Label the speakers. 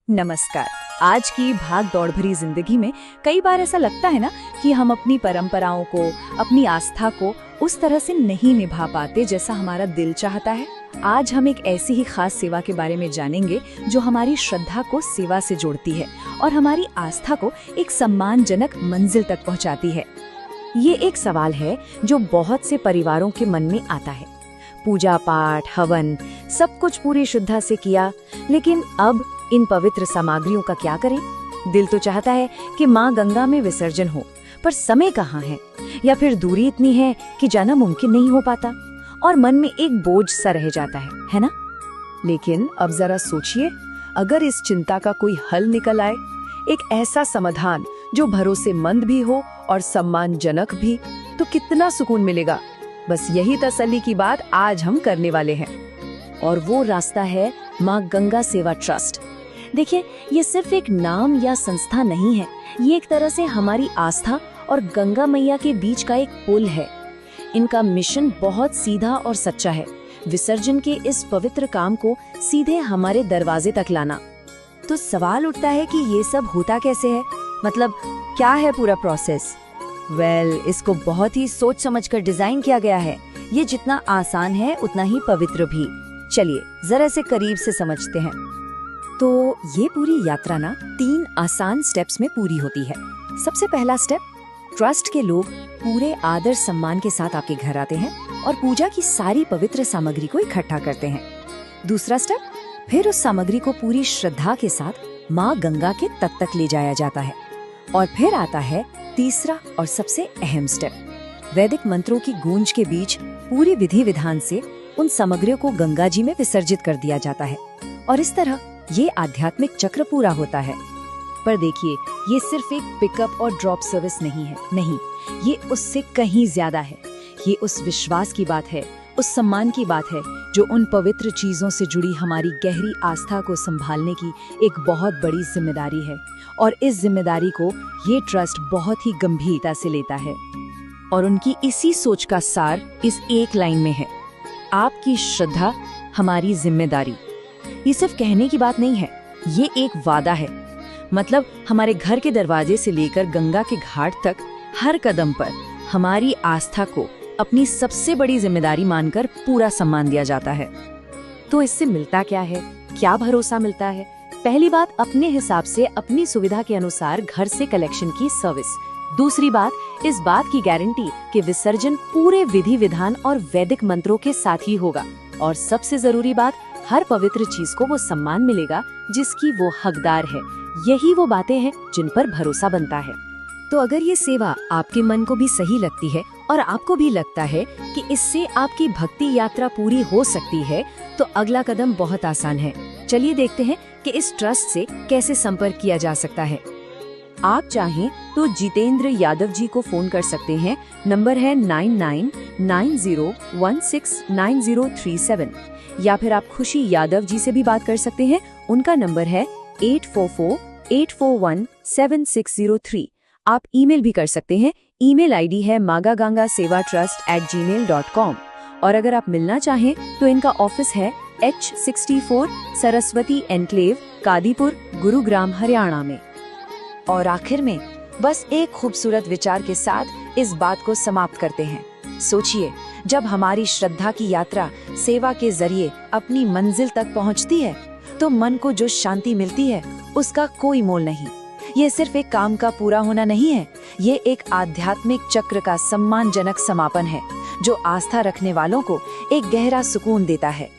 Speaker 1: नमस्कार। आज की भाग दौड़ भरी जिंदगी में कई बार ऐसा लगता है ना कि हम अपनी परंपराओं को, अपनी आस्था को उस तरह से नहीं निभा पाते जैसा हमारा दिल चाहता है। आज हम एक ऐसी ही खास सेवा के बारे में जानेंगे जो हमारी श्रद्धा को सेवा से जोड़ती है और हमारी आस्था को एक सम्मानजनक मंजिल तक पहुंचाती है। ये एक सवाल है जो बहुत से परिवारों के मन में आता है। पूजा पाठ, हवन, सब कुछ पूरी श्रद्धा से किया, लेकिन अब इन पवित्र सामग्रियों का क्या करें? दिल तो चाहता है कि माँ गंगा में विसर्जन हो, पर समय कहाँ है, या फिर दूरी इतनी है कि जाना मुमकिन नहीं हो पाता और मन में एक बोझ सा रह जाता है ना? लेकिन अब जरा सोचिए, अगर इस चिंता का कोई हल निकल आए, एक ऐसा समाधान जो भरोसेमंद भी हो और सम्मानजनक भी, तो कितना सुकून मिलेगा। बस यही तसल्ली की बात आज हम करने वाले हैं, और वो रास्ता है माँ गंगा सेवा ट्रस्ट। देखिए, ये सिर्फ एक नाम या संस्था नहीं है, ये एक तरह से हमारी आस्था और गंगा मैया के बीच का एक पुल है। इनका मिशन बहुत सीधा और सच्चा है, विसर्जन के इस पवित्र काम को सीधे हमारे दरवाजे तक लाना। तो सवाल उठता है कि ये सब होता कैसे है, मतलब क्या है पूरा प्रोसेस? इसको बहुत ही सोच समझकर डिजाइन किया गया है। ये जितना आसान है उतना ही पवित्र भी। चलिए जरा से करीब से समझते हैं। तो ये पूरी यात्रा ना 3 आसान स्टेप्स में पूरी होती है। सबसे पहला स्टेप, ट्रस्ट के लोग पूरे आदर सम्मान के साथ आपके घर आते हैं और पूजा की सारी पवित्र सामग्री को इकट्ठा करते हैं। दूसरा स्टेप, फिर उस सामग्री को पूरी श्रद्धा के साथ माँ गंगा के तट तक ले जाया जाता है। और फिर आता है तीसरा और सबसे अहम स्टेप, वैदिक मंत्रों की गूंज के बीच पूरी विधि विधान से उन सामग्रियों को गंगा जी में विसर्जित कर दिया जाता है। और इस तरह ये आध्यात्मिक चक्र पूरा होता है। पर देखिए, ये सिर्फ एक पिकअप और ड्रॉप सर्विस नहीं है, नहीं, ये उससे कहीं ज्यादा है। ये उस विश्वास की बात है, उस सम्मान की बात है जो उन पवित्र चीजों से जुड़ी हमारी गहरी आस्था को संभालने की एक बहुत बड़ी जिम्मेदारी है। और इस जिम्मेदारी को ये ट्रस्ट बहुत ही गंभीरता से लेता है। और उनकी इसी सोच का सार इस एक लाइन में है, आपकी श्रद्धा हमारी जिम्मेदारी। ये सिर्फ कहने की बात नहीं है, ये एक वादा है। मतलब हमारे घर के दरवाजे से लेकर गंगा के घाट तक हर कदम पर हमारी आस्था को अपनी सबसे बड़ी जिम्मेदारी मानकर पूरा सम्मान दिया जाता है। तो इससे मिलता क्या है, क्या भरोसा मिलता है? पहली बात, अपने हिसाब से अपनी सुविधा के अनुसार घर से कलेक्शन की सर्विस। दूसरी बात, इस बात की गारंटी कि विसर्जन पूरे विधि विधान और वैदिक मंत्रों के साथ ही होगा। और सबसे जरूरी बात, हर पवित्र चीज को वो सम्मान मिलेगा जिसकी वो हकदार है। यही वो बातें हैं जिन पर भरोसा बनता है। तो अगर ये सेवा आपके मन को भी सही लगती है और आपको भी लगता है कि इससे आपकी भक्ति यात्रा पूरी हो सकती है, तो अगला कदम बहुत आसान है। चलिए देखते हैं कि इस ट्रस्ट से कैसे संपर्क किया जा सकता है। आप चाहें तो जितेंद्र यादव जी को फोन कर सकते हैं। नंबर है 9990169037। या फिर आप खुशी यादव जी से भी बात कर सकते हैं। उनका नंबर है 8448417603। आप ईमेल भी कर सकते हैं। ईमेल आईडी है magagangasevatrust@gmail.com। और अगर आप मिलना चाहें तो इनका ऑफिस है H64 सरस्वती एनक्लेव, कादीपुर, गुरुग्राम, हरियाणा में। और आखिर में बस एक खूबसूरत विचार के साथ इस बात को समाप्त करते हैं। सोचिए, जब हमारी श्रद्धा की यात्रा सेवा के जरिए अपनी मंजिल तक पहुंचती है, तो मन को जो शांति मिलती है उसका कोई मोल नहीं। ये सिर्फ एक काम का पूरा होना नहीं है, ये एक आध्यात्मिक चक्र का सम्मानजनक समापन है जो आस्था रखने वालों को एक गहरा सुकून देता है।